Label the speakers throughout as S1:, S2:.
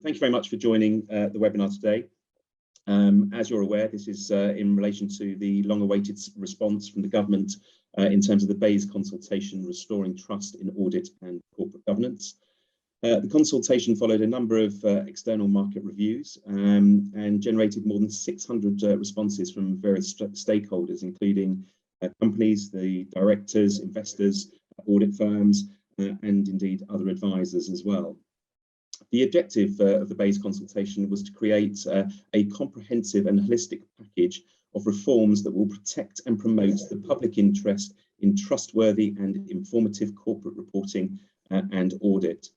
S1: Thank you very much for joining the webinar today. As you're aware, this is in relation to the long-awaited response from the government in terms of the BEIS consultation, Restoring Trust in Audit and Corporate Governance. The consultation followed a number of external market reviews and generated more than 600 responses from various stakeholders, including companies, the directors, investors, audit firms, and indeed other advisors as well. The objective of the BEIS consultation was to create a comprehensive and holistic package of reforms that will protect and promote the public interest in trustworthy and informative corporate reporting and audit.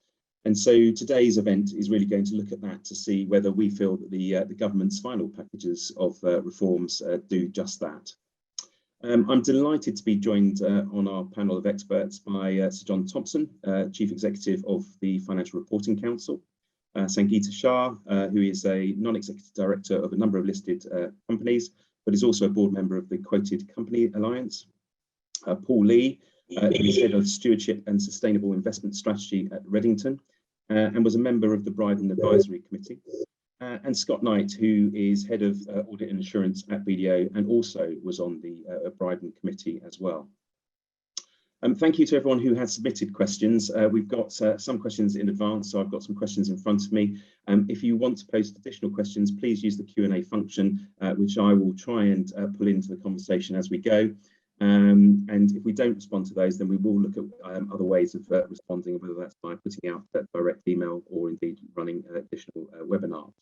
S1: And so today's event is really going to look at that to see whether we feel that the government's final packages of reforms do just that. I'm delighted to be joined on our panel of experts by Sir Jon Thompson, Chief Executive of the Financial Reporting Council, Sangeeta Shah, who is a non-executive director of a number of listed companies, but is also a board member of the Quoted Company Alliance, Paul Lee, who is Head of Stewardship and Sustainable Investment Strategy at Reddington, and was a member of the Bryden Advisory Committee, and Scott Knight, who is Head of Audit and Assurance at BDO and also was on the Bryden Committee as well. Thank you to everyone who has submitted questions. We've got some questions in advance, so I've got some questions in front of me. If you want to post additional questions, please use the Q&A function, which I will try and pull into the conversation as we go. And if we don't respond to those, then we will look at other ways of responding, whether that's by putting out a direct email or indeed running additional webinars.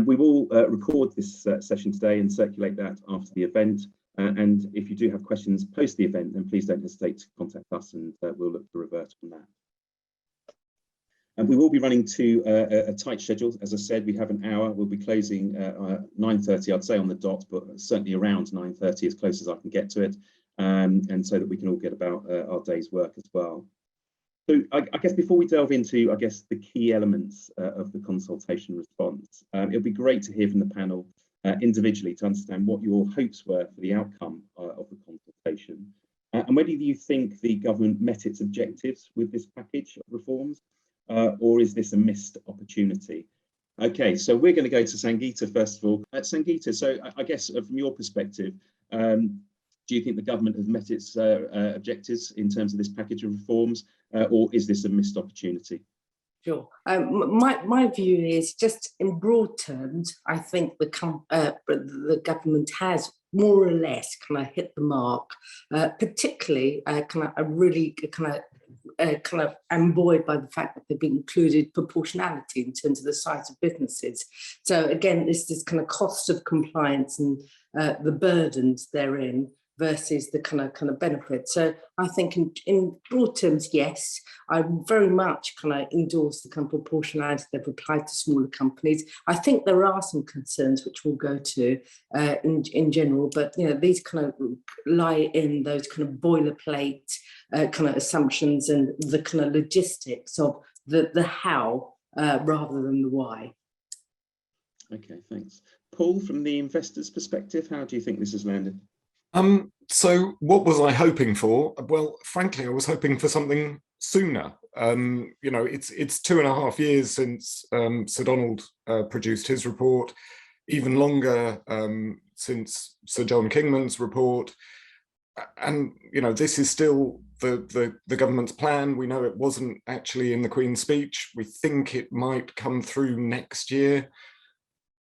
S1: We will record this session today and circulate that after the event. And if you do have questions post the event, then please don't hesitate to contact us and we'll look to revert on that. And we will be running to a tight schedule. As I said, we have an hour. We'll be closing 9:30, I'd say on the dot, but certainly around 9:30 as close as I can get to it, and so that we can all get about our day's work as well. So I guess before we delve into, the key elements of the consultation response, it would be great to hear from the panel individually to understand what your hopes were for the outcome of the consultation, and whether you think the government met its objectives with this package of reforms, or is this a missed opportunity? Okay, so we're going to go to Sangeeta first of all. Sangeeta, so I guess from your perspective, do you think the government has met its objectives in terms of this package of reforms, or is this a missed opportunity?
S2: Sure. My view is just in broad terms, I think the government has more or less hit the mark, particularly I really am buoyed by the fact that they've included proportionality in terms of the size of businesses. So again, this is cost of compliance and the burdens therein versus the kind of benefits. So I think in broad terms, yes, I very much endorse the proportionality they've applied to smaller companies. I think there are some concerns which we'll go to in general, but these lie in those boilerplate assumptions and the logistics of the how rather than the why.
S1: Okay, thanks. Paul, from the investor's perspective, how do you think this has landed?
S3: So what was I hoping for? Well, frankly, I was hoping for something sooner. It's 2.5 years since Sir Donald produced his report, even longer since Sir John Kingman's report. And, this is still the government's plan. We know it wasn't actually in the Queen's speech. We think it might come through next year.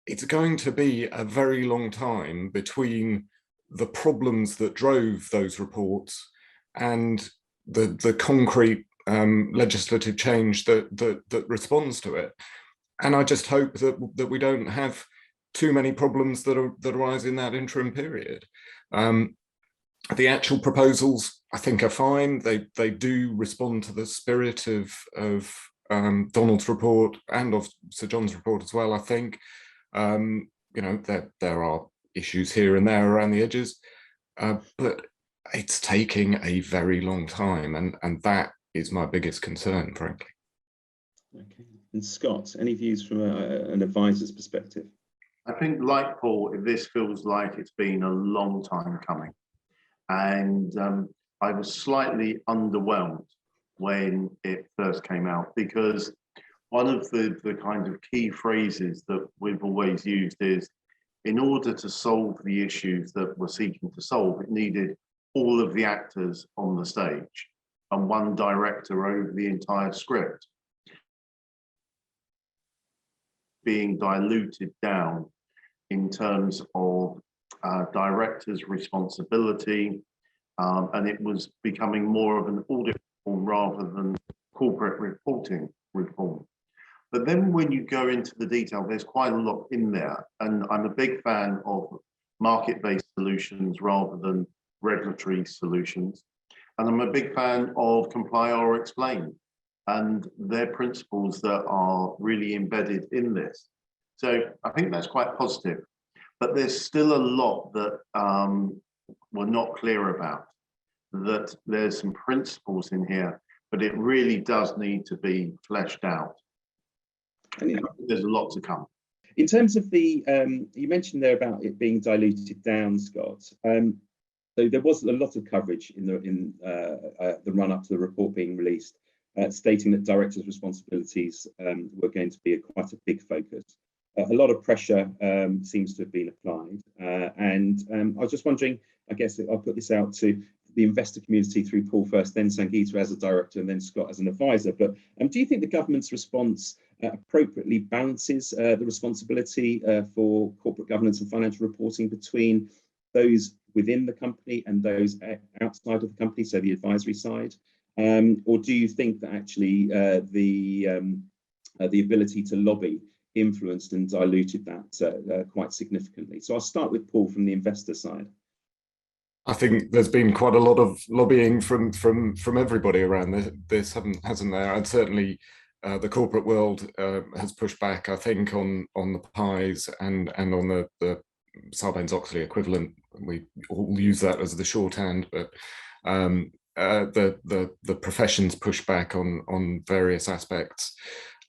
S3: It's going to be a very long time between the problems that drove those reports and the concrete legislative change that responds to it. And I just hope that we don't have too many problems that arise in that interim period. The actual proposals, I think, are fine. They do respond to the spirit of Donald's report and of Sir John's report as well, I think. There are issues here and there around the edges, but it's taking a very long time, and that is my biggest concern, frankly.
S1: Okay, and Scott, any views from an advisor's perspective?
S4: I think, like Paul, this feels like it's been a long time coming, and I was slightly underwhelmed when it first came out, because one of the kind of key phrases that we've always used is, in order to solve the issues that we're seeking to solve, it needed all of the actors on the stage and one director over the entire script, being diluted down in terms of directors' responsibility, and it was becoming more of an audit reform rather than corporate reporting reform. But then when you go into the detail, there's quite a lot in there. And I'm a big fan of market-based solutions rather than regulatory solutions. And I'm a big fan of comply or explain. And they're principles that are really embedded in this. So I think that's quite positive. But there's still a lot that we're not clear about, that there's some principles in here, but it really does need to be fleshed out. There's a lot to come.
S1: In terms of the, you mentioned there about it being diluted down, Scott. So there was a lot of coverage in the run-up to the report being released, stating that directors' responsibilities were going to be quite a big focus. A lot of pressure seems to have been applied, and I was just wondering, I guess I'll put this out to the investor community through Paul first, then Sangeeta as a director, and then Scott as an advisor. But do you think the government's response appropriately balances the responsibility for corporate governance and financial reporting between those within the company and those outside of the company, so the advisory side? Or do you think that actually the ability to lobby influenced and diluted that quite significantly? So I'll start with Paul from the investor side.
S3: I think there's been quite a lot of lobbying from everybody around this, hasn't there? And certainly the corporate world has pushed back, I think, on the PEIS and on the Sarbanes-Oxley equivalent. We all use that as the shorthand, but the professions push back on various aspects.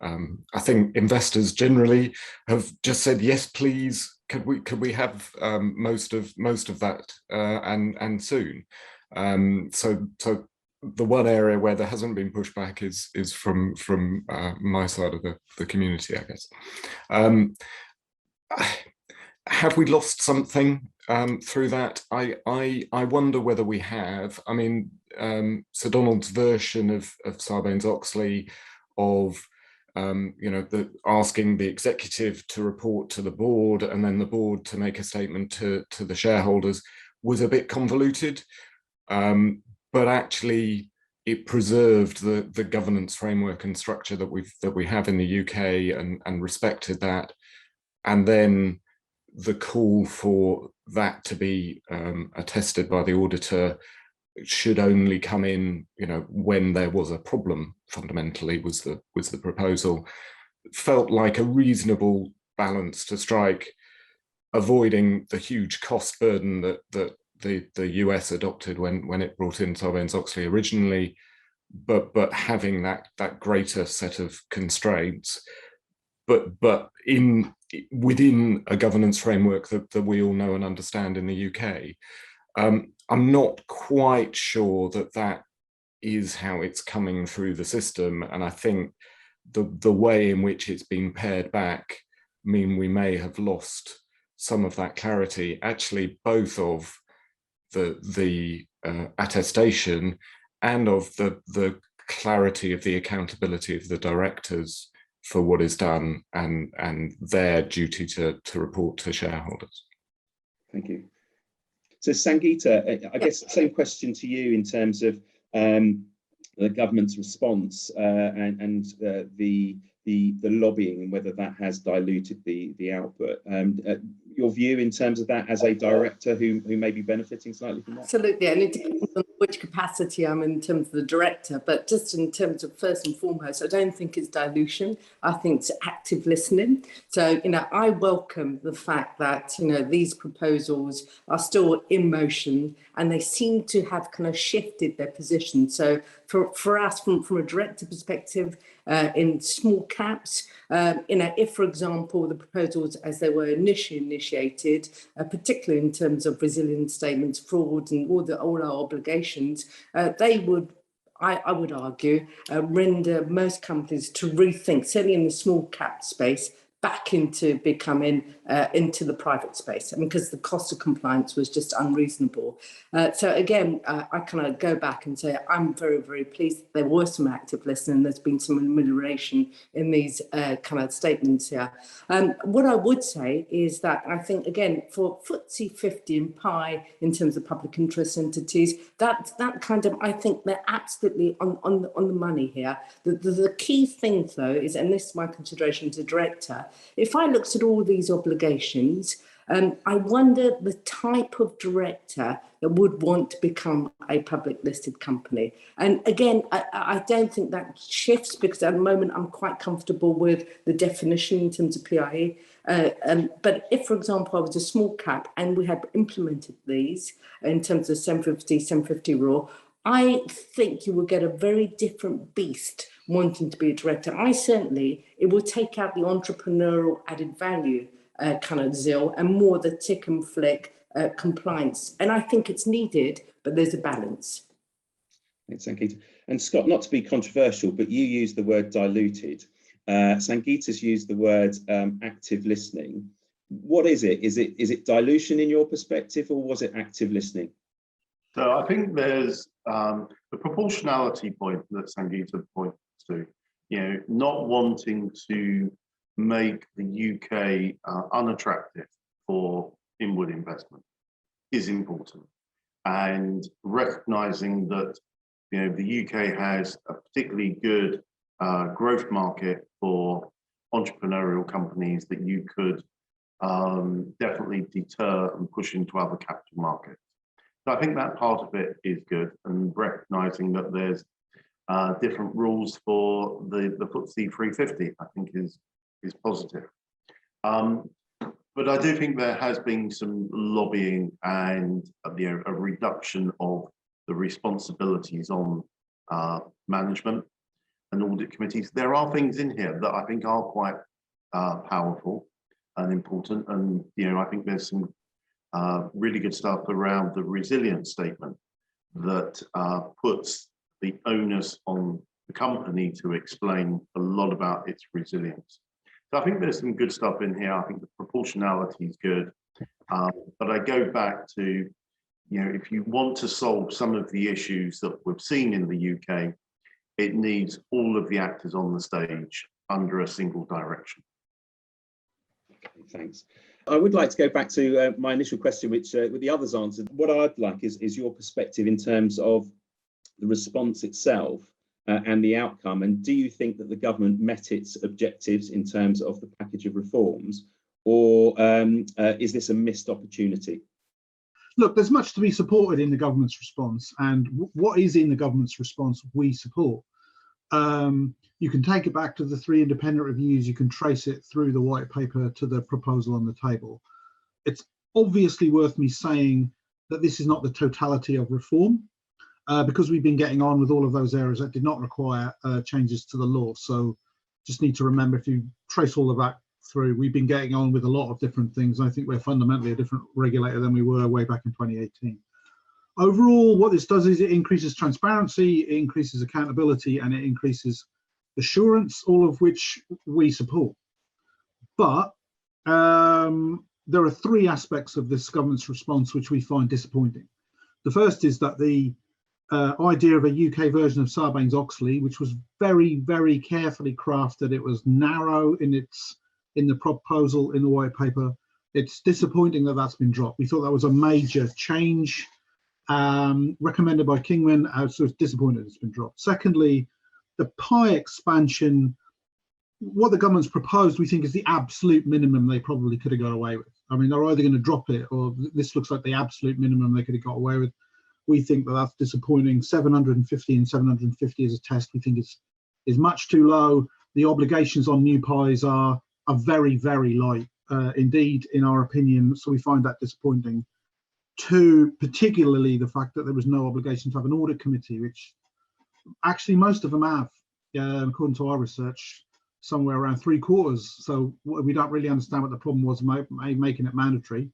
S3: I think investors generally have just said, yes, please. Could we have most of that and soon? So the one area where there hasn't been pushback is from my side of the community, I guess. Have we lost something through that? I wonder whether we have. I mean, Sir Donald's version of Sarbanes-Oxley of asking the executive to report to the board and then the board to make a statement to the shareholders was a bit convoluted, but actually it preserved the governance framework and structure that we have in the UK and respected that. And then the call for that to be attested by the auditor should only come in, when there was a problem, fundamentally, was the proposal. It felt like a reasonable balance to strike, avoiding the huge cost burden that the US adopted when it brought in Sarbanes-Oxley originally, but having that greater set of constraints, but within a governance framework that we all know and understand in the UK. I'm not quite sure that is how it's coming through the system, and I think the way in which it's been pared back mean we may have lost some of that clarity, actually, both of the attestation and of the clarity of the accountability of the directors for what is done and their duty to report to shareholders.
S1: Thank you. So Sangeeta, I guess same question to you in terms of the government's response and the lobbying and whether that has diluted the output. Your view in terms of that as a director who may be benefiting slightly from that?
S2: Absolutely, and it depends on which capacity I'm in terms of the director, but just in terms of first and foremost, I don't think it's dilution. I think it's active listening. So, I welcome the fact that, these proposals are still in motion and they seem to have kind of shifted their position. So for us, from a director perspective, in small caps, if, for example, the proposals as they were initially initiated, particularly in terms of resilience statements, fraud and all our obligations, they would, I would argue, render most companies to rethink, certainly in the small cap space, back into becoming into the private space, and because the cost of compliance was just unreasonable. So again, I kind of go back and say I'm very, very pleased there was some active listening. There's been some remuneration in these kind of statements here. What I would say is that I think, again, for FTSE 50 and PI in terms of public interest entities, that kind of, I think they're absolutely on the money here. The key thing though is, and this is my consideration as a director, if I looked at all these obligations, I wonder the type of director that would want to become a public listed company. And again, I don't think that shifts, because at the moment I'm quite comfortable with the definition in terms of PIE. But if, for example, I was a small cap and we had implemented these in terms of 750 rule, I think you will get a very different beast wanting to be a director. It will take out the entrepreneurial added value kind of zeal and more the tick and flick compliance. And I think it's needed, but there's a balance.
S1: Thanks, Sangeeta. And Scott, not to be controversial, but you used the word diluted. Sangeeta's used the word active listening. What is it? Is it dilution in your perspective, or was it active listening?
S4: So I think there's the proportionality point that Sangeeta points to, not wanting to make the UK unattractive for inward investment is important, and recognizing that the UK has a particularly good growth market for entrepreneurial companies that you could definitely deter and push into other capital markets. So I think that part of it is good, and recognizing that there's different rules for the FTSE 350, I think is positive. But I do think there has been some lobbying and a reduction of the responsibilities on management and audit committees. There are things in here that I think are quite powerful and important, and I think there's some really good stuff around the resilience statement that puts the onus on the company to explain a lot about its resilience. So I think there's some good stuff in here. I think the proportionality is good, but I go back to, if you want to solve some of the issues that we've seen in the UK, it needs all of the actors on the stage under a single direction.
S1: Okay, thanks. I would like to go back to my initial question, which with the others answered. What I'd like is your perspective in terms of the response itself and the outcome. And do you think that the government met its objectives in terms of the package of reforms, or is this a missed opportunity?
S5: Look, there's much to be supported in the government's response, and what is in the government's response we support. You can take it back to the 3 independent reviews, you can trace it through the white paper to the proposal on the table. It's obviously worth me saying that this is not the totality of reform, because we've been getting on with all of those areas that did not require changes to the law. So just need to remember, if you trace all of that through, we've been getting on with a lot of different things. I think we're fundamentally a different regulator than we were way back in 2018. Overall, what this does is it increases transparency, it increases accountability, and it increases assurance, all of which we support. But there are 3 aspects of this government's response which we find disappointing. The first is that the idea of a UK version of Sarbanes-Oxley, which was very, very carefully crafted, it was narrow in the proposal in the white paper. It's disappointing that that's been dropped. We thought that was a major change recommended by Kingman, so it's disappointing it's been dropped. Secondly, the PI expansion, what the government's proposed, we think is the absolute minimum they probably could have got away with. I mean, they're either going to drop it, or this looks like the absolute minimum they could have got away with. We think that that's disappointing. 750 and 750 as a test, we think is much too low. The obligations on new PIs are very, very light indeed, in our opinion, so we find that disappointing. 2, particularly the fact that there was no obligation to have an audit committee, which actually most of them have, according to our research, somewhere around 3/4. So we don't really understand what the problem was making it mandatory.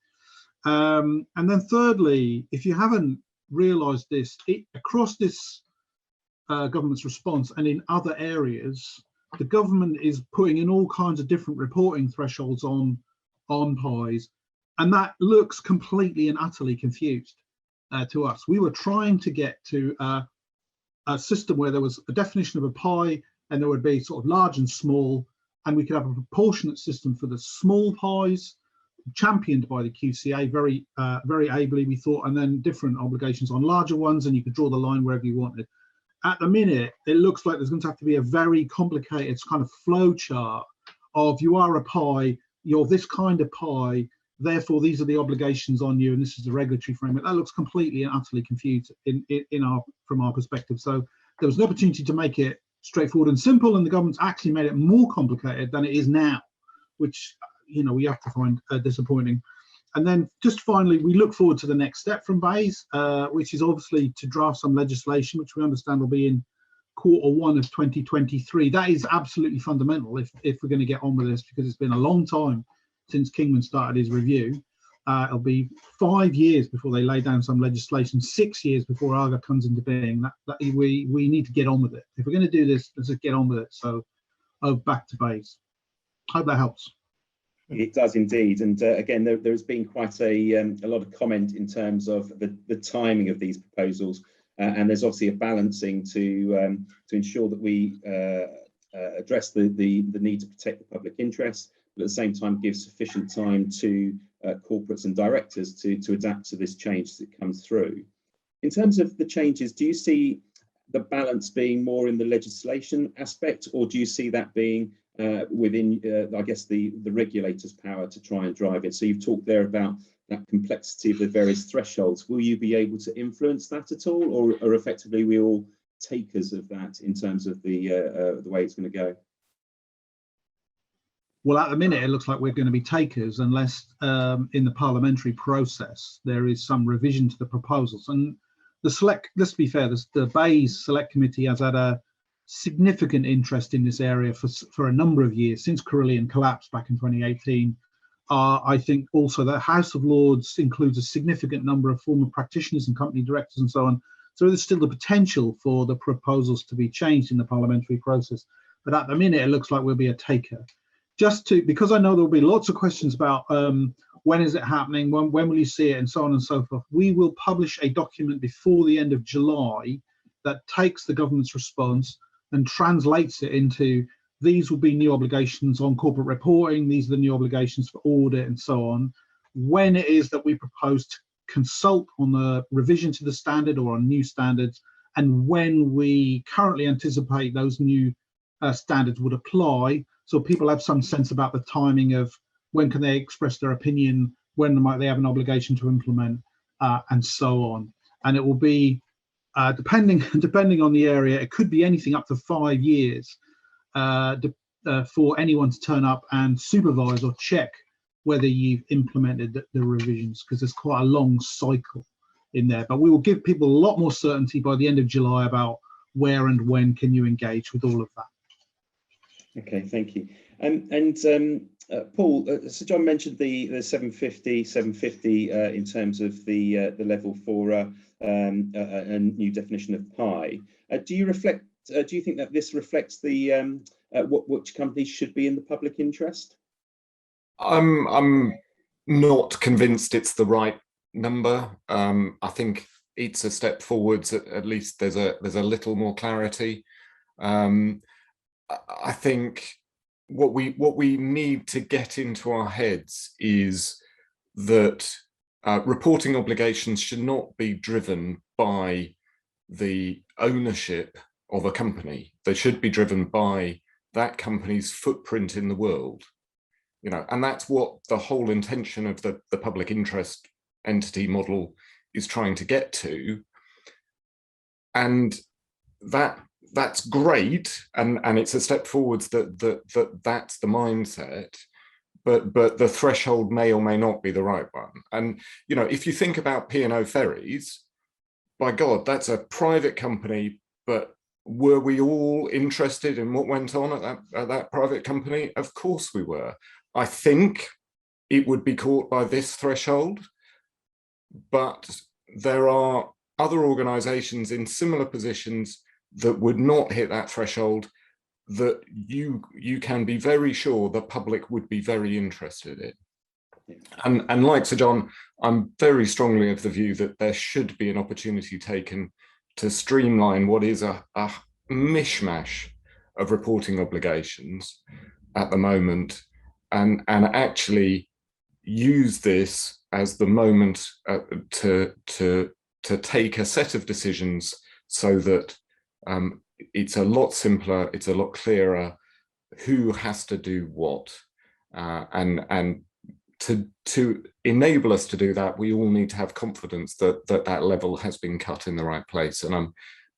S5: And then thirdly, if you haven't realised this, across this government's response, and in other areas, the government is putting in all kinds of different reporting thresholds on PIs, and that looks completely and utterly confused to us. We were trying to get to a system where there was a definition of a PI, and there would be sort of large and small, and we could have a proportionate system for the small PIs, championed by the QCA very ably, we thought, and then different obligations on larger ones, and you could draw the line wherever you wanted. At the minute, it looks like there's going to have to be a very complicated kind of flow chart of, you are a PI, you're this kind of PI, therefore these are the obligations on you, and this is the regulatory framework. That looks completely and utterly confused from our perspective. So there was an opportunity to make it straightforward and simple, and the government's actually made it more complicated than it is now, which, you know, we have to find disappointing. And then just finally, we look forward to the next step from BEIS, which is obviously to draft some legislation, which we understand will be in Q1 of 2023. That is absolutely fundamental if we're going to get on with this, because it's been a long time since Kingman started his review. It'll be 5 years before they lay down some legislation, 6 years before AGA comes into being. We need to get on with it. If we're going to do this, let's just get on with it. So back to BEIS. Hope that helps.
S1: It does indeed, and again, there's been quite a lot of comment in terms of the timing of these proposals, and there's obviously a balancing to ensure that we address the need to protect the public interest, but at the same time give sufficient time to corporates and directors to adapt to this change as it comes through. In terms of the changes, do you see the balance being more in the legislation aspect, or do you see that being within, I guess, the regulator's power to try and drive it? So you've talked there about that complexity of the various thresholds. Will you be able to influence that at all, or effectively we all takers of that in terms of the way it's going to go?
S5: Well, at the minute, it looks like we're going to be takers unless in the parliamentary process there is some revision to the proposals. And let's be fair, the BEIS Select Committee has had a significant interest in this area for a number of years, since Carillion collapsed back in 2018. I think also the House of Lords includes a significant number of former practitioners and company directors and so on. So there's still the potential for the proposals to be changed in the parliamentary process. But at the minute, it looks like we'll be a taker. Because I know there'll be lots of questions about when is it happening, when will you see it, and so on and so forth. We will publish a document before the end of July that takes the government's response and translates it into, these will be new obligations on corporate reporting, these are the new obligations for audit and so on, when it is that we propose to consult on the revision to the standard or on new standards, and when we currently anticipate those new standards would apply, so people have some sense about the timing of when can they express their opinion, when might they have an obligation to implement, and so on. And it will be, depending on the area, it could be anything up to 5 years for anyone to turn up and supervise or check whether you've implemented the revisions, because there's quite a long cycle in there. But we will give people a lot more certainty by the end of July about where and when can you engage with all of that.
S1: Okay, thank you. Paul, Sir John mentioned the 750 in terms of the level for a new definition of PI. Do you think that this reflects the which companies should be in the public interest?
S3: I'm not convinced it's the right number. I think it's a step forwards. At least there's a little more clarity. I think what we need to get into our heads is that reporting obligations should not be driven by the ownership of a company. They should be driven by that company's footprint in the world, you know, and that's what the whole intention of the public interest entity model is trying to get to. And that's great, and it's a step forwards that's the mindset, but the threshold may or may not be the right one. And you know, if you think about P&O Ferries, by God, that's a private company, but were we all interested in what went on at that private company? Of course we were. I think it would be caught by this threshold, but there are other organizations in similar positions that would not hit that threshold, that you can be very sure the public would be very interested in. And like Sir John, I'm very strongly of the view that there should be an opportunity taken to streamline what is a mishmash of reporting obligations at the moment, and actually use this as the moment to take a set of decisions so that it's a lot simpler, it's a lot clearer who has to do what, and to enable us to do that, we all need to have confidence that that level has been cut in the right place. And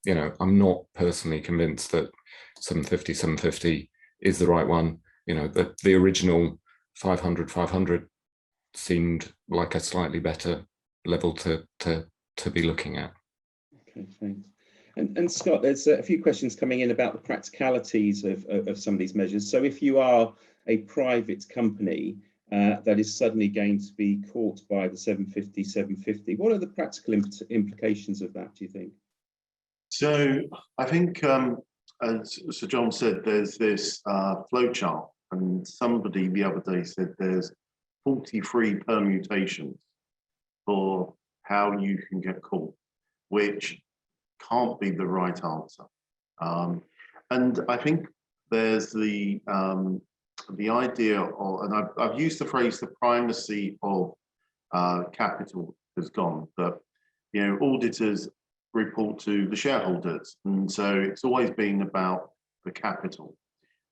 S3: I'm not personally convinced that 750 is the right one. The original 500 seemed like a slightly better level to be looking at.
S1: Okay, thanks. And Scott, there's a few questions coming in about the practicalities of some of these measures. So if you are a private company that is suddenly going to be caught by the 750, what are the practical implications of that, do you think?
S4: So I think, as Sir John said, there's this flow chart, and somebody the other day said there's 43 permutations for how you can get caught, which can't be the right answer. And I think there's the idea of, and I've used the phrase, the primacy of capital has gone, that auditors report to the shareholders, and so it's always been about the capital,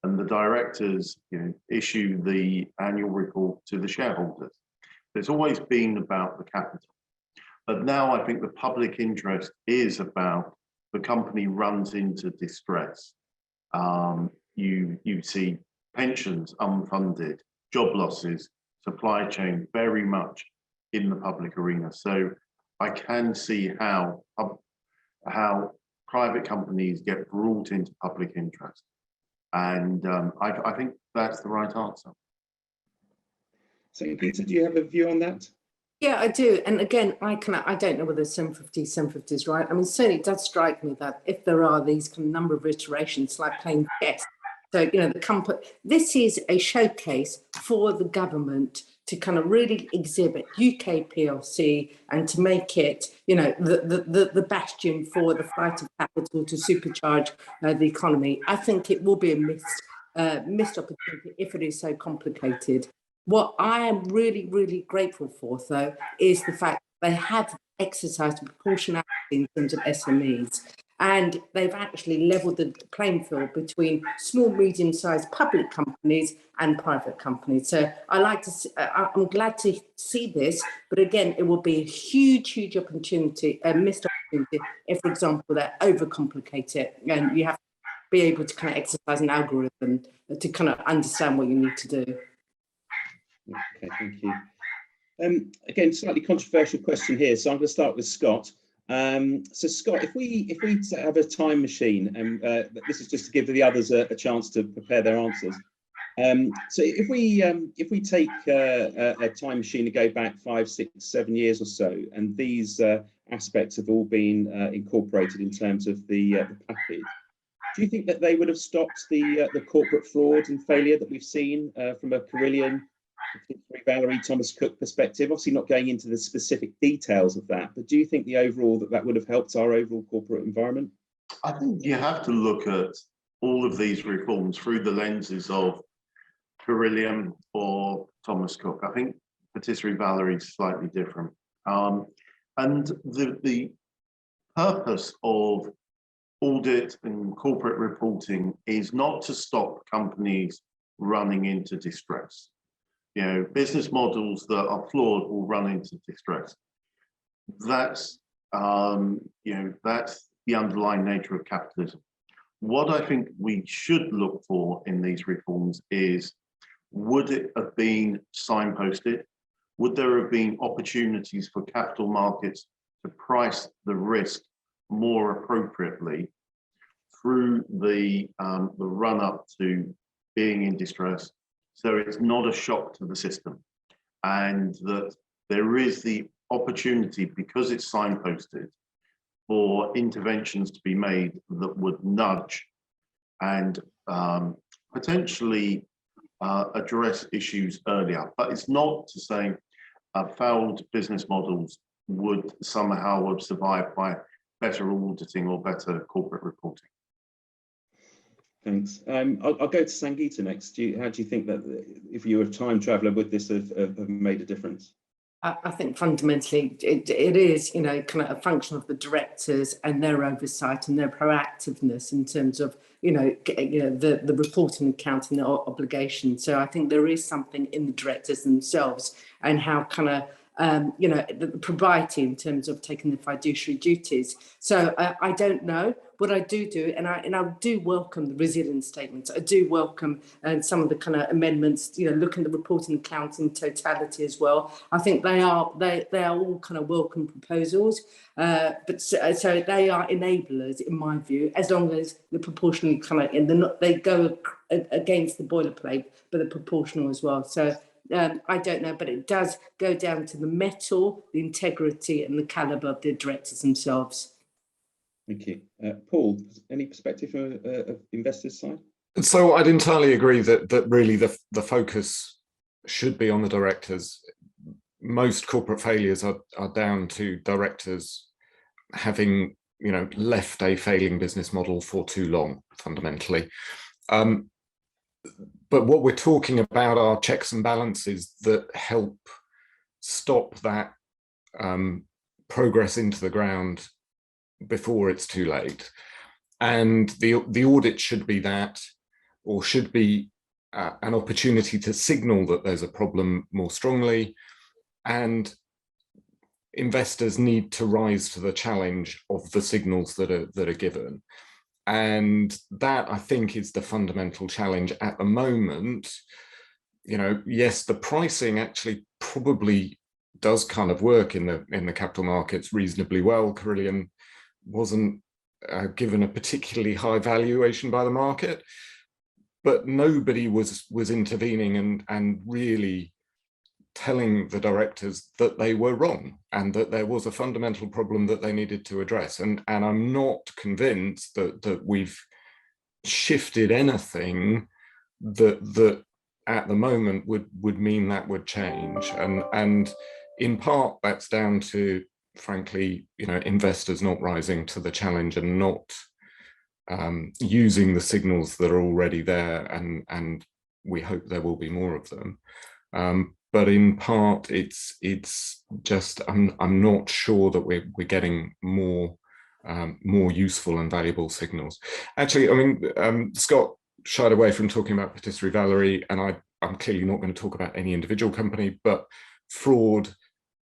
S4: and the directors issue the annual report to the shareholders. It's always been about the capital. But now I think the public interest is about the company runs into distress. You see pensions unfunded, job losses, supply chain very much in the public arena. So I can see how private companies get brought into public interest. And I think that's the right answer.
S1: So Peter, do you have a view on that?
S2: Yeah, I do. And again, I don't know whether 750 is right. I mean, certainly it does strike me that if there are these kind of number of iterations, like playing chess, so, the company, this is a showcase for the government to kind of really exhibit UK PLC and to make it, the bastion for the flight of capital to supercharge the economy. I think it will be a missed opportunity if it is so complicated. What I am really, really grateful for, though, is the fact that they have exercised proportionality in terms of SMEs, and they've actually levelled the playing field between small, medium-sized public companies and private companies. So I'm glad to see this, but again, it will be a huge, huge opportunity, a missed opportunity, if, for example, they overcomplicate it, and you have to be able to kind of exercise an algorithm to kind of understand what you need to do.
S1: Okay, thank you. Again, slightly controversial question here, so I'm going to start with Scott. So Scott, if we have a time machine, and this is just to give the others a chance to prepare their answers. So if we take a time machine to go back 5, 6, 7 years or so, and these aspects have all been incorporated in terms of the package, do you think that they would have stopped the corporate fraud and failure that we've seen from a Carillion, Valerie, Thomas Cook perspective? Obviously not going into the specific details of that, but do you think the overall that would have helped our overall corporate environment?
S4: I think you have to look at all of these reforms through the lenses of Carillion or Thomas Cook. I think Patisserie Valerie is slightly different. And the purpose of audit and corporate reporting is not to stop companies running into distress. Business models that are flawed will run into distress. That's that's the underlying nature of capitalism. What I think we should look for in these reforms is, would it have been signposted? Would there have been opportunities for capital markets to price the risk more appropriately through the run-up to being in distress, so it's not a shock to the system, and that there is the opportunity, because it's signposted, for interventions to be made that would nudge and potentially address issues earlier. But it's not to say failed business models would somehow have survived by better auditing or better corporate reporting.
S1: Thanks. I'll go to Sangeeta next. How do you think that if you were a time traveller, would this have made a difference?
S2: I think fundamentally it is, you know, kind of a function of the directors and their oversight and their proactiveness in terms of, the reporting and accounting their obligations. So I think there is something in the directors themselves and how kind of, the propriety in terms of taking the fiduciary duties. So I don't know. What I do, and I do welcome the resilience statements. I do welcome some of the kind of amendments, looking at the reporting accounts in totality as well. I think they are all kind of welcome proposals, but so they are enablers in my view, as long as they're proportionally kind of, they go against the boilerplate, but they're proportional as well. So I don't know, but it does go down to the mettle, the integrity and the calibre of the directors themselves.
S1: Thank you. Paul, any perspective from investors' side?
S3: So I'd entirely agree that really the focus should be on the directors. Most corporate failures are down to directors having, left a failing business model for too long, fundamentally. But what we're talking about are checks and balances that help stop that progress into the ground before it's too late. And the audit should be that, or should be an opportunity to signal that there's a problem more strongly, and investors need to rise to the challenge of the signals that are given. And that, I think, is the fundamental challenge at the moment. Yes, the pricing actually probably does kind of work in the capital markets reasonably well. Carillion wasn't given a particularly high valuation by the market, but nobody was intervening and really telling the directors that they were wrong and that there was a fundamental problem that they needed to address. And I'm not convinced that we've shifted anything that at the moment would mean that would change. And in part that's down to, frankly, investors not rising to the challenge and not using the signals that are already there, and we hope there will be more of them. But in part, it's just I'm not sure that we're getting more useful and valuable signals. Actually, Scott shied away from talking about patisserie Valerie, and I'm clearly not going to talk about any individual company, but fraud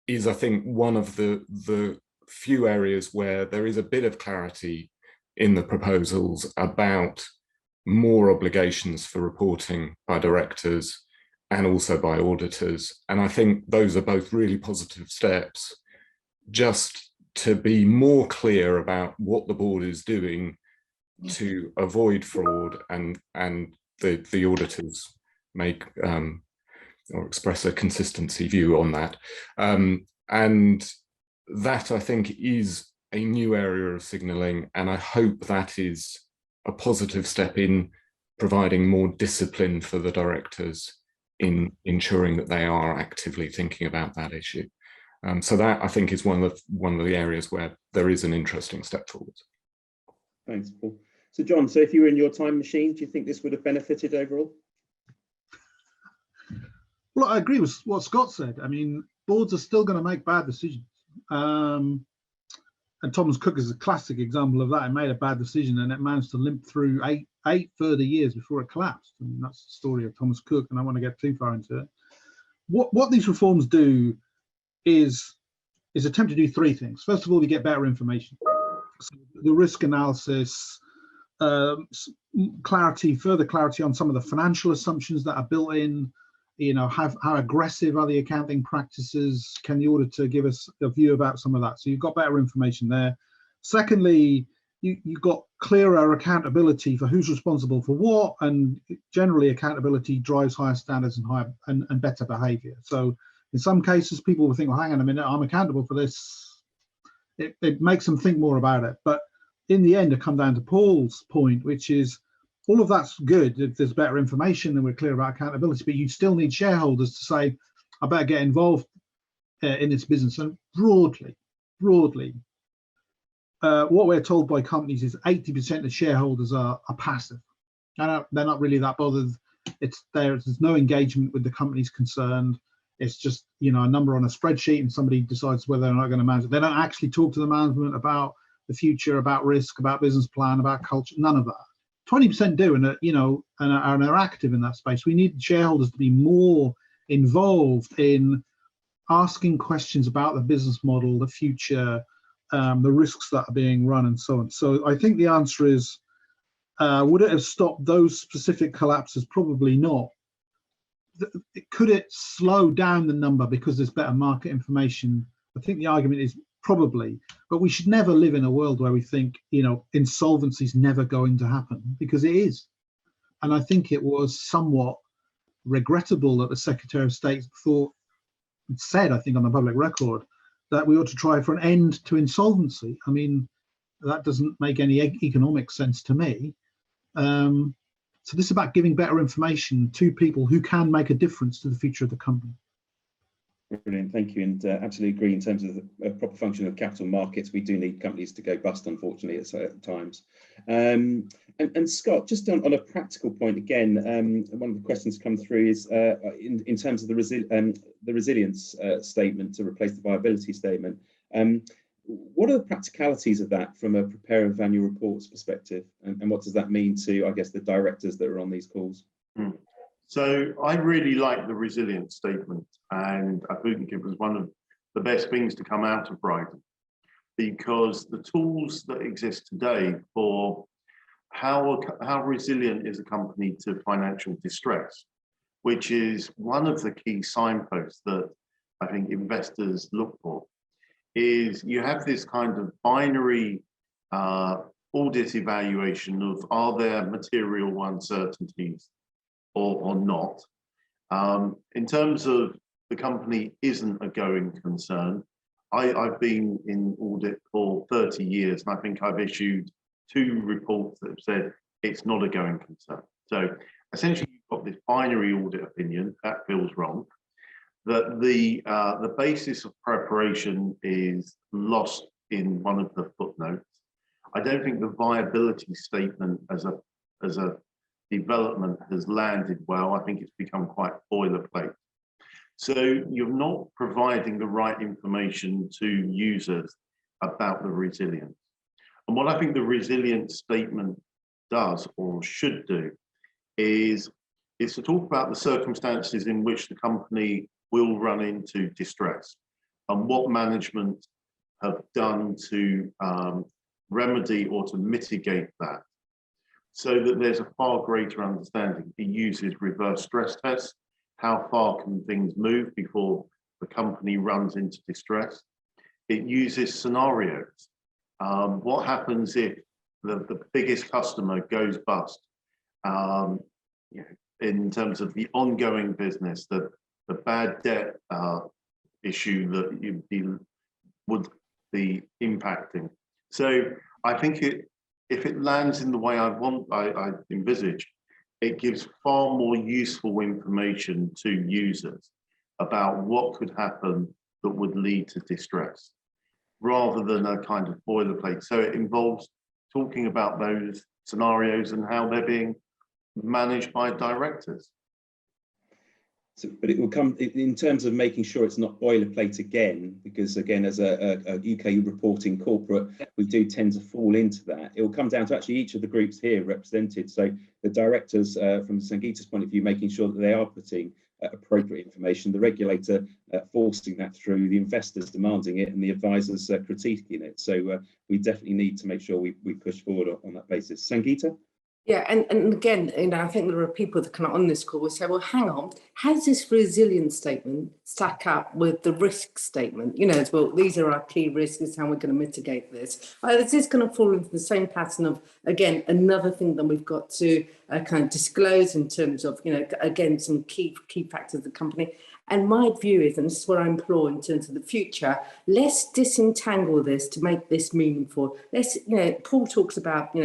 S3: is, I think, one of the few areas where there is a bit of clarity in the proposals about more obligations for reporting by directors and also by auditors. And I think those are both really positive steps, just to be more clear about what the board is doing to avoid fraud, and the auditors make or express a consistency view on that. And that, I think, is a new area of signalling, and I hope that is a positive step in providing more discipline for the directors in ensuring that they are actively thinking about that issue. So that, I think, is one of the areas where there is an interesting step forward.
S1: Thanks, Paul. So John, so if you were in your time machine, do you think this would have benefited overall?
S5: Well, I agree with what Scott said. I mean, boards are still going to make bad decisions. And Thomas Cook is a classic example of that. It made a bad decision and it managed to limp through eight further years before it collapsed. I mean, that's the story of Thomas Cook, and I don't want to get too far into it. What these reforms do is attempt to do three things. First of all, you get better information. So the risk analysis, further clarity on some of the financial assumptions that are built in. How aggressive are the accounting practices? Can the auditor give us a view about some of that? So you've got better information there. Secondly, you've got clearer accountability for who's responsible for what, and generally accountability drives higher standards and better behaviour. So in some cases, people will think, well, hang on a minute, I'm accountable for this. it makes them think more about it. But in the end, it comes down to Paul's point, which is all of that's good if there's better information and we're clear about accountability, but you still need shareholders to say, I better get involved in this business. And broadly, what we're told by companies is 80% of shareholders are passive. They're not really that bothered. There's no engagement with the companies concerned. It's just, you know, a number on a spreadsheet and somebody decides whether they're not going to manage it. They don't actually talk to the management about the future, about risk, about business plan, about culture, none of that. 20% do, and you know, and are active in that space. We need shareholders to be more involved in asking questions about the business model, the future, the risks that are being run, and so on. So I think the answer is, would it have stopped those specific collapses? Probably not. Could it slow down the number because there's better market information? I think the argument is probably, but we should never live in a world where we think, you know, insolvency is never going to happen, because it is. And I think it was somewhat regrettable that the Secretary of State said, I think on the public record, that we ought to try for an end to insolvency. I mean, that doesn't make any economic sense to me. So this is about giving better information to people who can make a difference to the future of the company.
S1: Brilliant, thank you, and absolutely agree. In terms of the proper function of capital markets, we do need companies to go bust, unfortunately, at certain times. And Scott, just on a practical point again, one of the questions come through is in terms of the resilience statement to replace the viability statement. What are the practicalities of that from a preparer of annual reports perspective, and what does that mean to, I guess, the directors that are on these calls?
S4: So I really like the resilience statement, and I think it was one of the best things to come out of Brighton, because the tools that exist today for how resilient is a company to financial distress, which is one of the key signposts that I think investors look for, is you have this kind of binary audit evaluation of, are there material uncertainties or not. In terms of the company isn't a going concern, I've been in audit for 30 years, and I think I've issued 2 reports that have said it's not a going concern. So essentially, you've got this binary audit opinion that feels wrong, that the basis of preparation is lost in one of the footnotes. I don't think the viability statement as a development has landed well. I think it's become quite boilerplate. So you're not providing the right information to users about the resilience. And what I think the resilience statement does or should do is to talk about the circumstances in which the company will run into distress and what management have done to remedy or to mitigate that, so that there's a far greater understanding. It uses reverse stress tests. How far can things move before the company runs into distress? It uses scenarios. What happens if the biggest customer goes bust? In terms of the ongoing business, the bad debt issue that would be impacting. So I think if it lands in the way I envisage, it gives far more useful information to users about what could happen that would lead to distress, rather than a kind of boilerplate. So it involves talking about those scenarios and how they're being managed by directors.
S1: So, but it will come in terms of making sure it's not boilerplate again, because again, as a UK reporting corporate, we do tend to fall into that. It will come down to actually each of the groups here represented. So the directors, from Sangeeta's point of view, making sure that they are putting appropriate information, the regulator forcing that through, the investors demanding it, and the advisors critiquing it. So we definitely need to make sure we push forward on that basis. Sangeeta?
S2: Yeah, and again, I think there are people that on this call will say, well, hang on, how does this resilience statement stack up with the risk statement? As well, these are our key risks, this is how we're going to mitigate this. Is this going to fall into the same pattern of, again, another thing that we've got to kind of disclose in terms of, again, some key factors of the company. And my view is, and this is what I implore in terms of the future, let's disentangle this to make this meaningful. Let's, Paul talks about,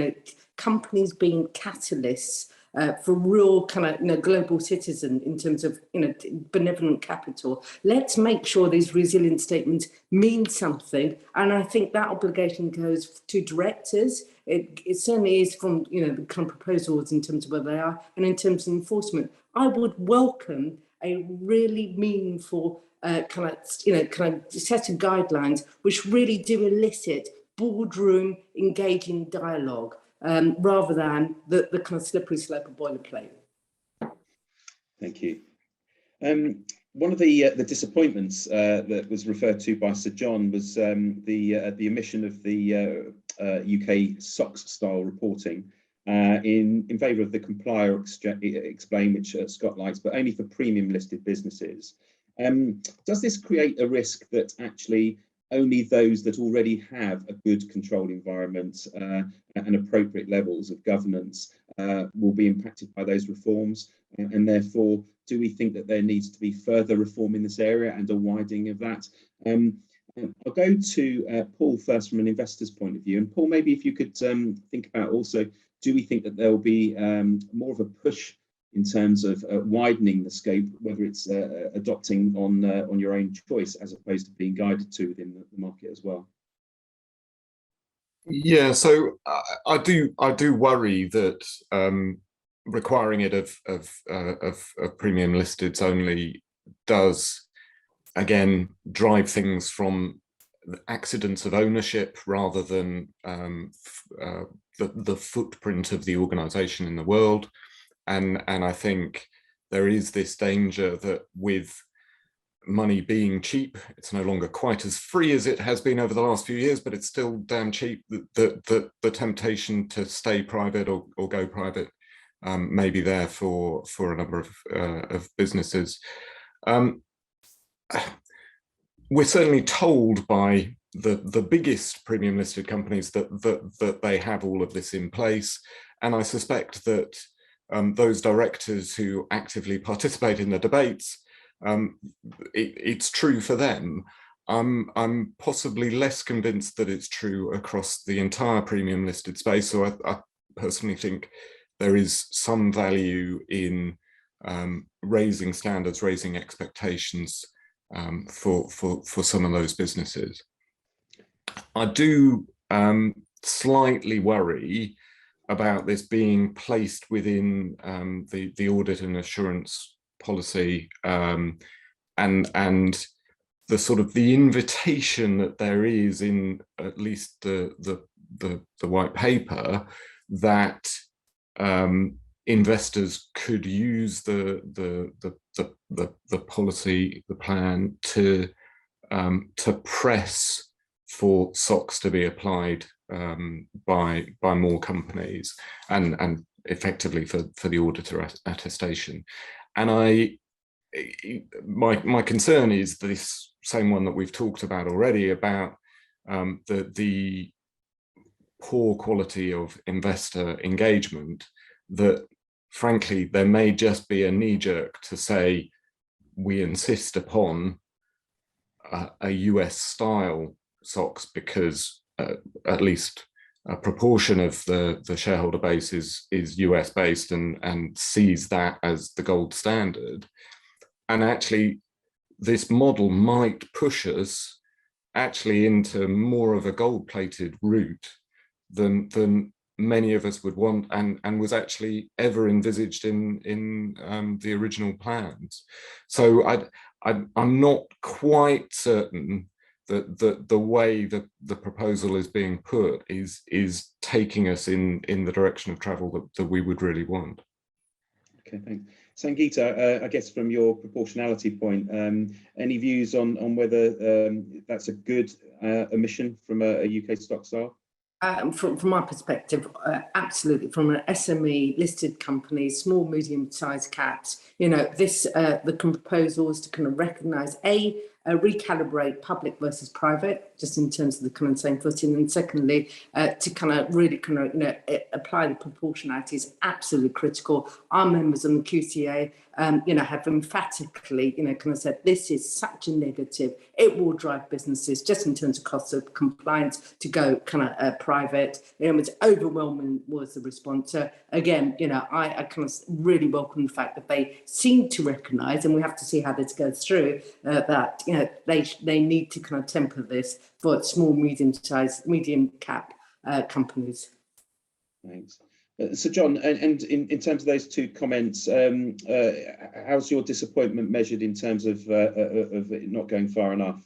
S2: companies being catalysts for real kind of global citizen in terms of benevolent capital. Let's make sure these resilience statements mean something, and I think that obligation goes to directors. It certainly is from the kind of proposals in terms of where they are, and in terms of enforcement. I would welcome a really meaningful kind of set of guidelines which really do elicit boardroom engaging dialogue. Rather than the kind of slippery slope of boilerplate.
S1: Thank you. One of the disappointments that was referred to by Sir John was the omission of the UK SOX style reporting in favour of the comply or explain, which Scott likes, but only for premium listed businesses. Does this create a risk that actually only those that already have a good control environment and appropriate levels of governance will be impacted by those reforms? And therefore, do we think that there needs to be further reform in this area and a widening of that? I'll go to Paul first from an investor's point of view. And Paul, maybe if you could think about also, do we think that there will be more of a push in terms of widening the scope, whether it's adopting on your own choice as opposed to being guided to within the market as well?
S3: Yeah, so I do worry that requiring it of premium listeds only does again drive things from accidents of ownership rather than the footprint of the organization in the world. And I think there is this danger that with money being cheap, it's no longer quite as free as it has been over the last few years, but it's still damn cheap, that the temptation to stay private or go private may be there for a number of businesses. We're certainly told by the biggest premium listed companies that they have all of this in place, and I suspect that those directors who actively participate in the debates, it's true for them. I'm possibly less convinced that it's true across the entire premium listed space. So I personally think there is some value in raising standards, raising expectations for some of those businesses. I do slightly worry about this being placed within the audit and assurance policy, and the sort of the invitation that there is in at least the white paper that investors could use the policy, the plan to press for SOX to be applied by more companies and effectively for the auditor attestation. And my concern is this same one that we've talked about already, about the poor quality of investor engagement, that frankly there may just be a knee-jerk to say we insist upon a US style SOX because at least a proportion of the shareholder base is US based and sees that as the gold standard. And actually this model might push us actually into more of a gold-plated route than many of us would want and was actually ever envisaged in the original plans. So I'm not quite certain that the way that the proposal is being put is taking us in the direction of travel that we would really want.
S1: Okay, thanks. Sangeeta, I guess from your proportionality point, any views on whether that's a good omission from a UK stock style?
S2: From my perspective, absolutely. From an SME listed company, small, medium-sized caps, you know, this the proposal is to kind of recognise recalibrate public versus private, just in terms of the kind of same footing, and secondly, to kind of really kind of, you know, apply the proportionality is absolutely critical. Our members on the QCA, you know, have emphatically, you know, kind of said this is such a negative. It will drive businesses just in terms of cost of compliance to go kind of private. You know, it's overwhelming was the response. So again, you know, I kind of really welcome the fact that they seem to recognise, and we have to see how this goes through, that, you know, they need to kind of temper this for small, medium cap companies.
S1: Thanks. So John, and in terms of those two comments, how's your disappointment measured in terms of it not going far enough?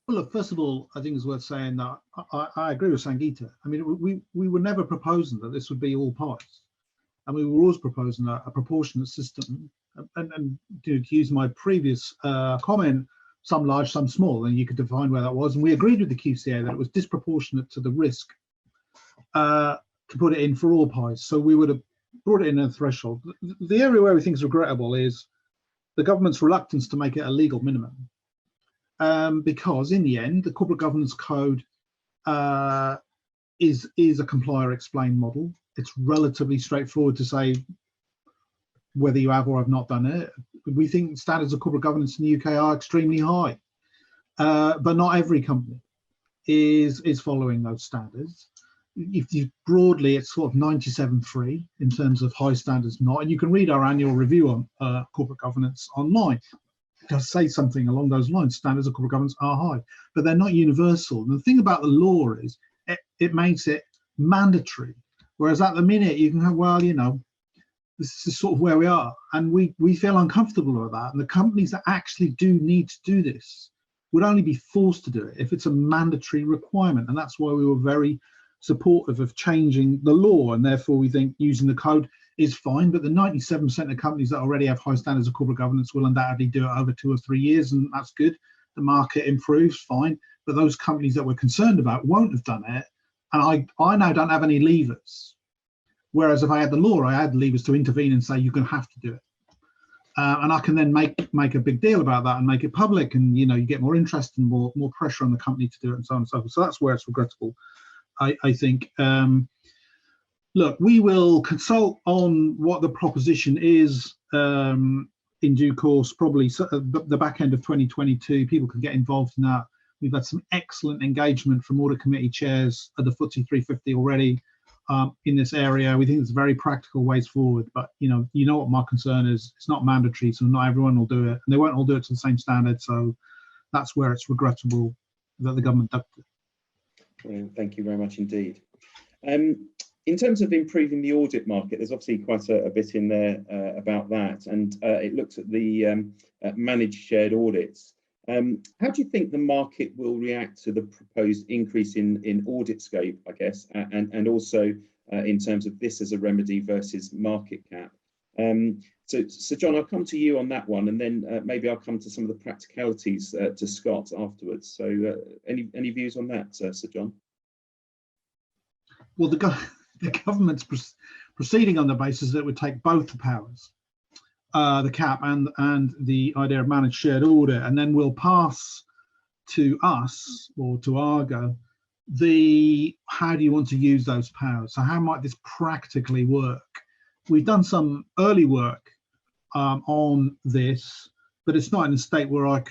S5: Well, look, first of all, I think it's worth saying that I agree with Sangeeta. I mean, we were never proposing that this would be all parts, and we were always proposing a proportionate system. And to use my previous comment, some large, some small, and you could define where that was. And we agreed with the QCA that it was disproportionate to the risk to put it in for all pies. So we would have brought it in a threshold. The area where we think is regrettable is the government's reluctance to make it a legal minimum. Because in the end, the Corporate Governance Code is a comply or explain model. It's relatively straightforward to say whether you have or have not done it. We think standards of corporate governance in the UK are extremely high, but not every company is following those standards. If you broadly, it's sort of 97.3 in terms of high standards not, and you can read our annual review on corporate governance online. It does say something along those lines. Standards of corporate governance are high, but they're not universal. And the thing about the law is it makes it mandatory, whereas at the minute you can have, well, you know, this is sort of where we are, and we feel uncomfortable with that. And the companies that actually do need to do this would only be forced to do it if it's a mandatory requirement, and that's why we were very supportive of changing the law. And therefore, we think using the code is fine. But the 97% of companies that already have high standards of corporate governance will undoubtedly do it over 2 or 3 years, and that's good. The market improves, fine. But those companies that we're concerned about won't have done it, and I now don't have any levers. Whereas if I had the law, I had levers to intervene and say you're going to have to do it, and I can then make a big deal about that and make it public, and you know, you get more interest and more pressure on the company to do it, and so on and so forth. So that's where it's regrettable, I think. Look, we will consult on what the proposition is in due course, probably the back end of 2022. People can get involved in that. We've had some excellent engagement from audit committee chairs at the FTSE 350 already. In this area, we think it's very practical ways forward, but you know what my concern is. It's not mandatory, so not everyone will do it, and they won't all do it to the same standard. So that's where it's regrettable that the government ducked it.
S1: Brilliant. Thank you very much indeed. In terms of improving the audit market, there's obviously quite a bit in there about that, and it looks at the managed shared audits. How do you think the market will react to the proposed increase in audit scope, I guess, and also in terms of this as a remedy versus market cap? So John, I'll come to you on that one, and then maybe I'll come to some of the practicalities to Scott afterwards. So any views on that, Sir Jon?
S5: Well, the government's proceeding on the basis that it would take both the powers, the cap and the idea of managed shared audit, and then we'll pass to us or to Argo how do you want to use those powers? So how might this practically work? We've done some early work on this, but it's not in a state where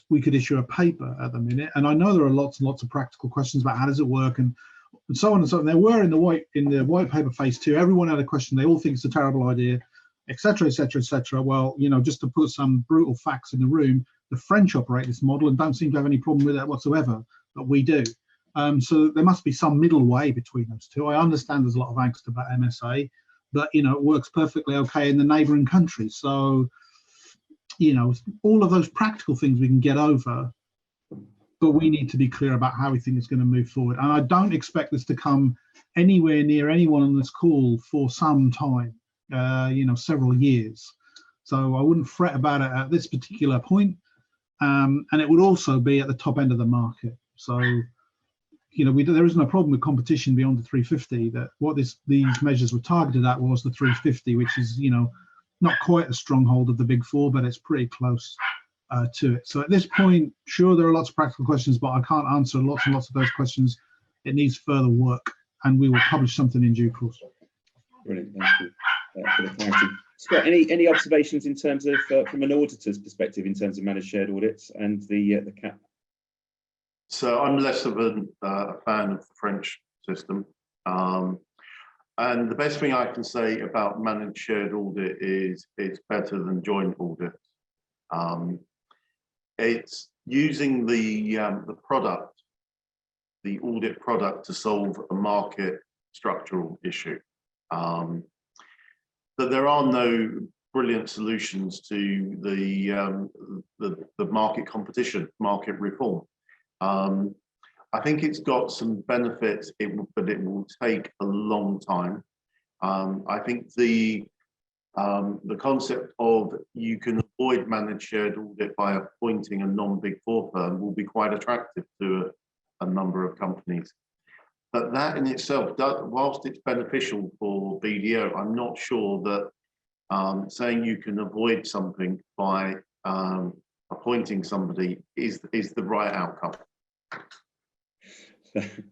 S5: we could issue a paper at the minute. And I know there are lots and lots of practical questions about how does it work and so on and so on. There were in the white paper phase 2. Everyone had a question. They all think it's a terrible idea, etc., etc., etc. Well, you know, just to put some brutal facts in the room, the French operate this model and don't seem to have any problem with it whatsoever, but we do. So there must be some middle way between those two. I understand there's a lot of angst about MSA, but you know, it works perfectly okay in the neighbouring countries. So, you know, all of those practical things we can get over, but we need to be clear about how we think it's going to move forward. And I don't expect this to come anywhere near anyone on this call for some time, you know, several years. So I wouldn't fret about it at this particular point. And it would also be at the top end of the market. So you know, there isn't a problem with competition beyond the 350. That what these measures were targeted at was the 350, which is, you know, not quite a stronghold of the big four, but it's pretty close to it. So at this point, sure, there are lots of practical questions, but I can't answer lots and lots of those questions. It needs further work, and we will publish something in due course.
S1: Brilliant, thank you for the clarity. Scott, any observations in terms of from an auditor's perspective in terms of managed shared audits and the cap?
S4: So I'm less of a fan of the French system. And the best thing I can say about managed shared audit is it's better than joint audit. It's using the product, the audit product, to solve a market structural issue. But there are no brilliant solutions to the market competition, market reform. I think it's got some benefits, but it will take a long time. I think the concept of you can avoid managed shared audit by appointing a non-Big Four firm will be quite attractive to a number of companies. But that in itself, whilst it's beneficial for BDO, I'm not sure that saying you can avoid something by appointing somebody is the right outcome.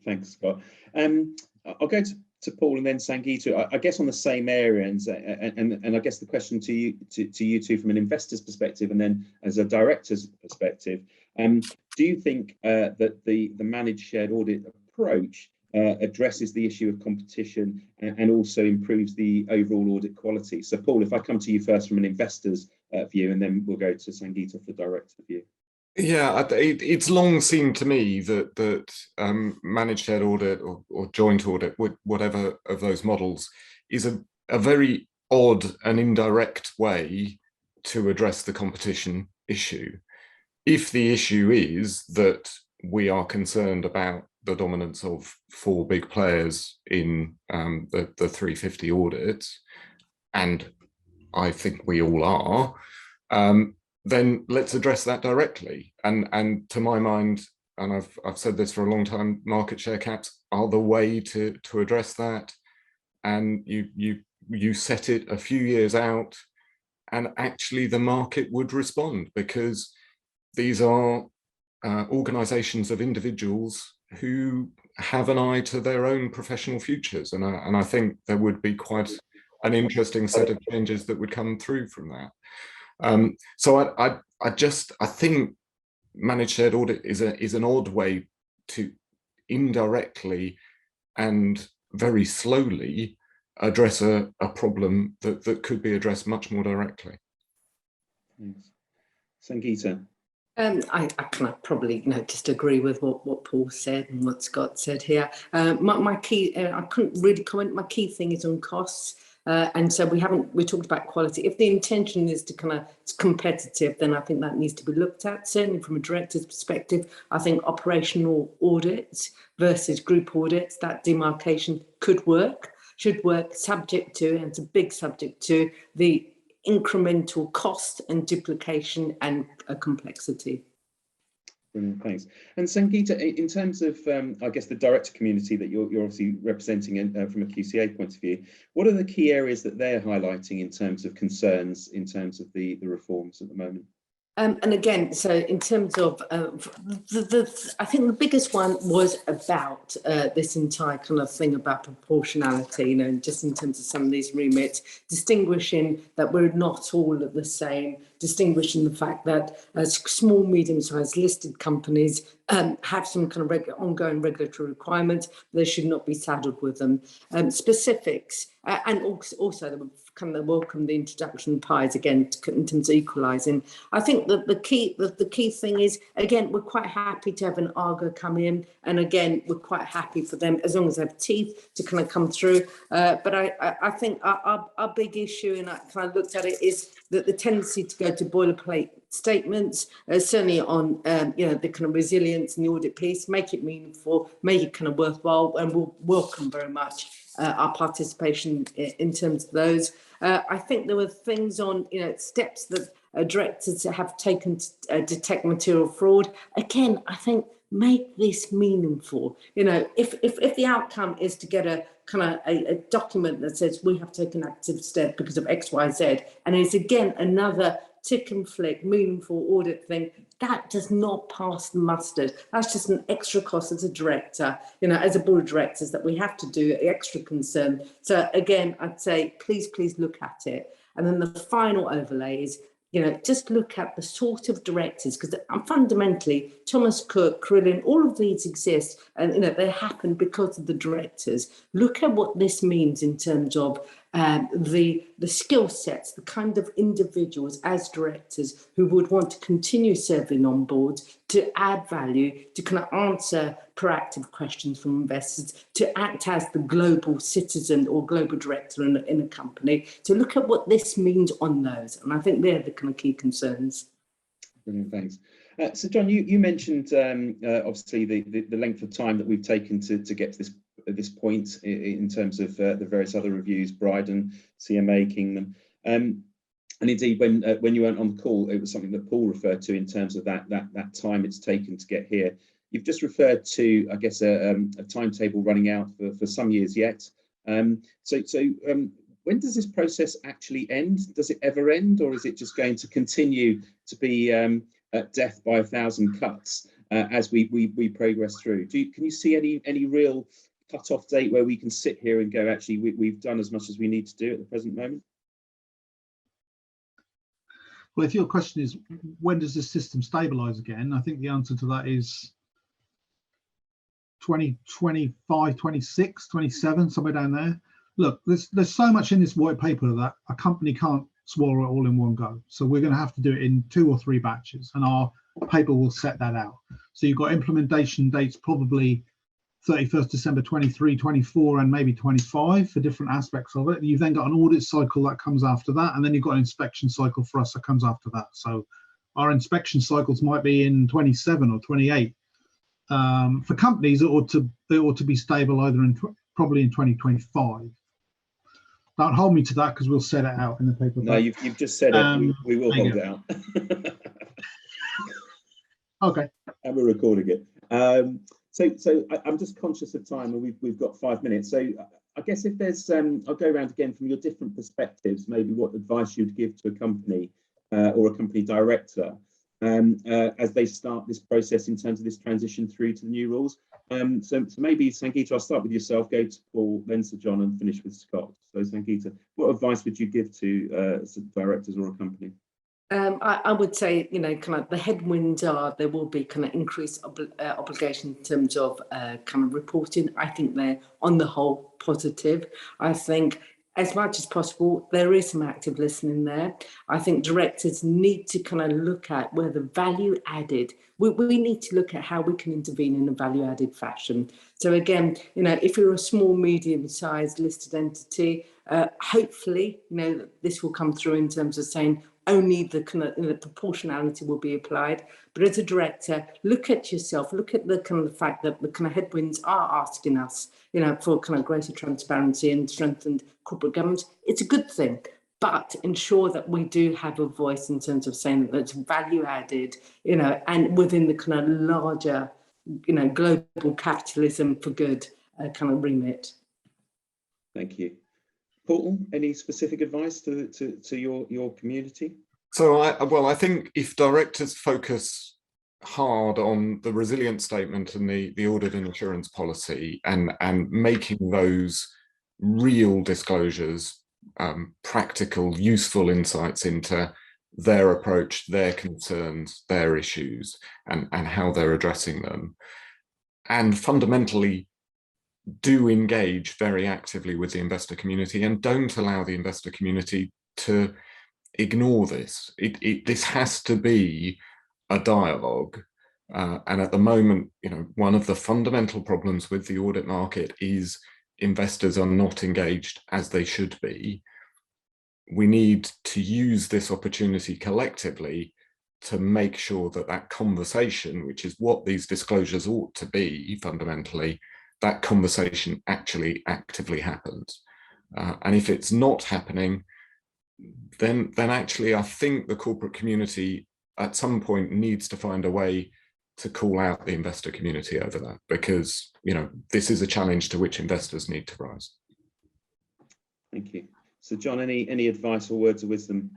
S1: Thanks, Scott. I'll go to Paul and then Sangeeta. I guess on the same area, and I guess the question to you two from an investor's perspective, and then as a director's perspective, do you think that the managed shared audit approach addresses the issue of competition and also improves the overall audit quality? So, Paul, if I come to you first from an investor's view, and then we'll go to Sangeeta for the director view.
S3: Yeah, it's long seemed to me that managed shared audit or joint audit, whatever of those models, is a very odd and indirect way to address the competition issue. If the issue is that we are concerned about the dominance of 4 big players in the 350 audits, and I think we all are, then let's address that directly. And to my mind, and I've said this for a long time, market share caps are the way to address that. And you set it a few years out, and actually the market would respond, because these are organizations of individuals who have an eye to their own professional futures. And I think there would be quite an interesting set of changes that would come through from that. So I think managed shared audit is an odd way to indirectly and very slowly address a problem that could be addressed much more directly.
S1: Thanks. Sangeeta.
S2: I can probably just agree with what Paul said and what Scott said here. My key, I couldn't really comment. My key thing is on costs. And so we talked about quality. If the intention is to it's competitive, then I think that needs to be looked at. Certainly from a director's perspective, I think operational audits versus group audits, that demarcation should work, subject to, and it's a big subject to, the incremental cost and duplication and complexity.
S1: Brilliant, thanks. And Sangeeta, in terms of, I guess, the director community that you're obviously representing from a QCA point of view, what are the key areas that they're highlighting in terms of concerns, in terms of the reforms at the moment?
S2: And again, so in terms of, I think the biggest one was about this entire kind of thing about proportionality, just in terms of some of these remits, distinguishing that we're not all the same, distinguishing the fact that small, medium-sized listed companies have some kind of ongoing regulatory requirements. They should not be saddled with them. Specifics, and also they welcome the introduction of pies again in terms of equalising. I think that the key thing is, again, we're quite happy to have an ARGA come in, and again, we're quite happy for them, as long as they have teeth, to kind of come through. But I think our big issue, and I kind of looked at it, is that the tendency to go to boilerplate statements, certainly on the kind of resilience and the audit piece, make it meaningful, make it kind of worthwhile, and we'll welcome very much our participation in terms of those. I think there were things on steps that directors have taken to detect material fraud. Again, I think make this meaningful. You know, if the outcome is to get a kind of a document that says we have taken active step because of X, Y, Z, and it's again another tick and flick meaningful audit thing, that does not pass the mustard. That's just an extra cost as a director, you know, as a board of directors, that we have to do, extra concern. So again, I'd say please look at it. And then the final overlay is, you know, just look at the sort of directors, because fundamentally Thomas Cook, Krillin, all of these exist, and you know they happen because of the directors. Look at what this means in terms of the skill sets, the kind of individuals as directors who would want to continue serving on boards, to add value, to kind of answer proactive questions from investors, to act as the global citizen or global director in a company. To look at what this means on those, and I think they're the kind of key concerns.
S1: Brilliant, thanks. So John, you mentioned obviously the length of time that we've taken to get to this point in terms of the various other reviews, Bryden, CMA, Kingman, and indeed when you weren't on the call, it was something that Paul referred to in terms of that time it's taken to get here. You've just referred to, I guess, a timetable running out for some years yet. So when does this process actually end? Does it ever end, or is it just going to continue to be death by 1,000 cuts as we progress through? Can you see any real cut-off date where we can sit here and go, actually, we've done as much as we need to do at the present moment?
S5: Well, if your question is when does this system stabilise again, I think the answer to that is 2025, 26, 27, somewhere down there. Look, there's so much in this white paper that a company can't swallow it all in one go. So we're going to have to do it in 2 or 3 batches, and our paper will set that out. So you've got implementation dates probably 31st December 23, 24, and maybe 25 for different aspects of it. You've then got an audit cycle that comes after that, and then you've got an inspection cycle for us that comes after that. So our inspection cycles might be in 27 or 28. For companies, it ought to be stable either probably in 2025. Don't hold me to that because we'll set it out in the paper.
S1: No, you've just said it. We will hold it out.
S5: Okay.
S1: And we're recording it. So I'm just conscious of time, and we've got 5 minutes. So I guess if there's, I'll go around again from your different perspectives, maybe what advice you'd give to a company or a company director as they start this process in terms of this transition through to the new rules. So maybe, Sangeeta, I'll start with yourself, go to Paul, then Sir Jon, and finish with Scott. So Sangeeta, what advice would you give to directors or a company?
S2: I would say, you know, kind of the headwinds are there will be kind of increased obligation in terms of kind of reporting. I think they're on the whole positive. I think as much as possible, there is some active listening there. I think directors need to kind of look at where the value added, we need to look at how we can intervene in a value added fashion. So again, you know, if you're a small, medium sized listed entity, hopefully, you know, this will come through in terms of saying only the kind of the proportionality will be applied. But as a director, look at yourself, look at the kind of the fact that the kind of headwinds are asking us, you know, for kind of greater transparency and strengthened corporate governance. It's a good thing, but ensure that we do have a voice in terms of saying that it's value added, you know, and within the kind of larger, you know, global capitalism for good kind of remit.
S1: Thank you. Paul, any specific advice to your community?
S3: So I think if directors focus hard on the resilience statement and the audit and assurance policy and making those real disclosures, practical, useful insights into their approach, their concerns, their issues, and how they're addressing them, and fundamentally do engage very actively with the investor community and don't allow the investor community to ignore this. This has to be a dialogue. And at the moment, you know, one of the fundamental problems with the audit market is investors are not engaged as they should be. We need to use this opportunity collectively to make sure that that conversation, which is what these disclosures ought to be fundamentally, that conversation actually actively happens. And if it's not happening, then actually I think the corporate community at some point needs to find a way to call out the investor community over that, because, you know, this is a challenge to which investors need to rise.
S1: Thank you. So John, any advice or words of wisdom?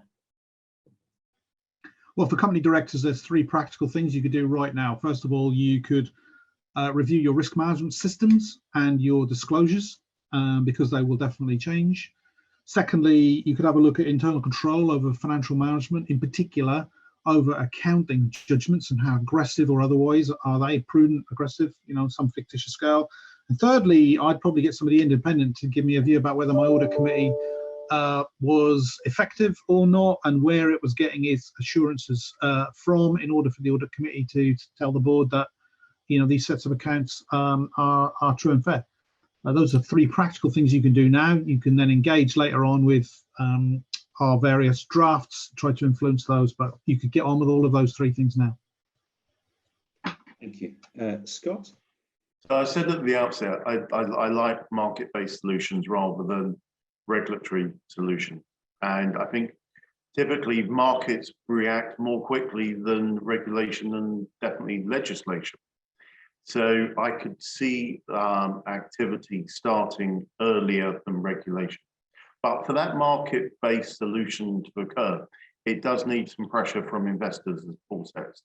S5: Well, for company directors, there's 3 practical things you could do right now. First of all, you could review your risk management systems and your disclosures, because they will definitely change. Secondly, you could have a look at internal control over financial management, in particular over accounting judgments and how aggressive or otherwise are they, prudent, aggressive, you know, some fictitious scale. And thirdly, I'd probably get somebody independent to give me a view about whether my audit committee was effective or not, and where it was getting its assurances from, in order for the audit committee to tell the board that, you know, these sets of accounts are true and fair. Those are 3 practical things you can do now. You can then engage later on with our various drafts, try to influence those, but you could get on with all of those 3 things now.
S1: Thank you. Scott?
S4: So I said at the outset, I like market-based solutions rather than regulatory solution. And I think typically markets react more quickly than regulation and definitely legislation. So I could see activity starting earlier than regulation. But for that market-based solution to occur, it does need some pressure from investors, as Paul says.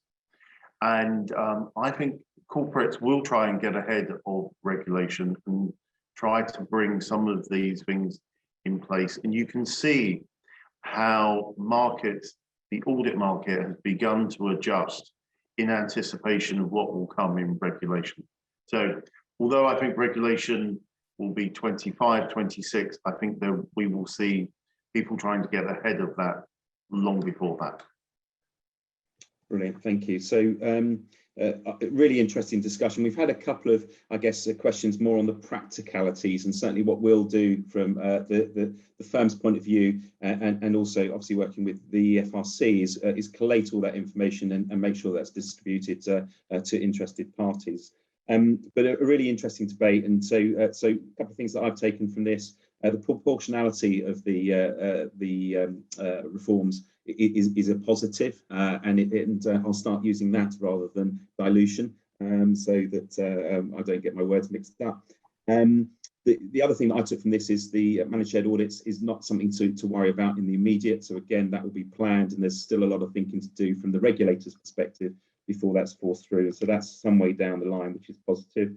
S4: And I think corporates will try and get ahead of regulation and try to bring some of these things in place. And you can see how markets, the audit market, has begun to adjust in anticipation of what will come in regulation. So although I think regulation will be 25, 26, I think that we will see people trying to get ahead of that long before that.
S1: Brilliant, thank you. So really interesting discussion. We've had a couple of, I guess, questions more on the practicalities, and certainly what we'll do from the firm's point of view, and also obviously working with the FRC is collate all that information and make sure that's distributed to interested parties. But a really interesting debate, and so a couple of things that I've taken from this: the proportionality of the reforms is a positive, and I'll start using that rather than dilution, so that I don't get my words mixed up. The other thing that I took from this is the managed shared audits is not something to worry about in the immediate. So again, that will be planned, and there's still a lot of thinking to do from the regulator's perspective before that's forced through. So that's some way down the line, which is positive.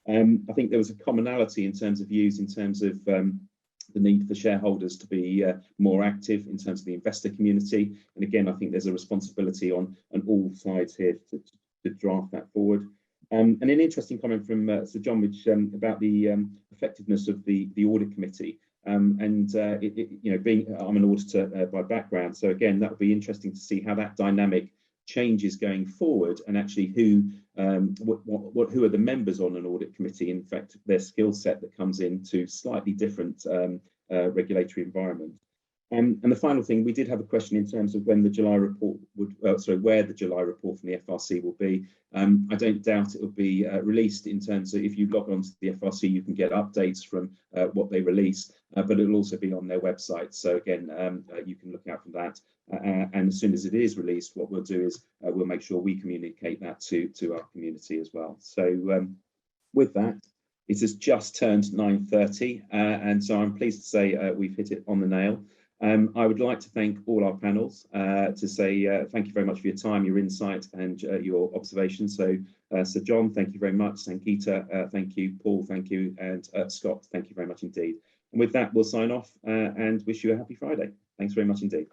S1: I think there was a commonality in terms of views, in terms of the need for shareholders to be more active in terms of the investor community. And again, I think there's a responsibility on all sides here to draft that forward. And an interesting comment from Sir Jon, which about the effectiveness of the audit committee. And you know, I'm an auditor by background, so again, that would be interesting to see how that dynamic changes going forward, and actually who are the members on an audit committee, in fact their skill set that comes into slightly different regulatory environment. And the final thing, we did have a question in terms of when the July report would, where the July report from the FRC will be. I don't doubt it will be released, in terms of if you log on to the FRC, you can get updates from what they release, but it'll also be on their website. So again, you can look out for that. And as soon as it is released, what we'll do is we'll make sure we communicate that to our community as well. So with that, it has just turned 9:30, and so I'm pleased to say we've hit it on the nail. I would like to thank all our panels, to say thank you very much for your time, your insight, and your observations. So Sir Jon, thank you very much. Sangeeta, thank you. Paul, thank you. And Scott, thank you very much indeed. And with that, we'll sign off and wish you a happy Friday. Thanks very much indeed.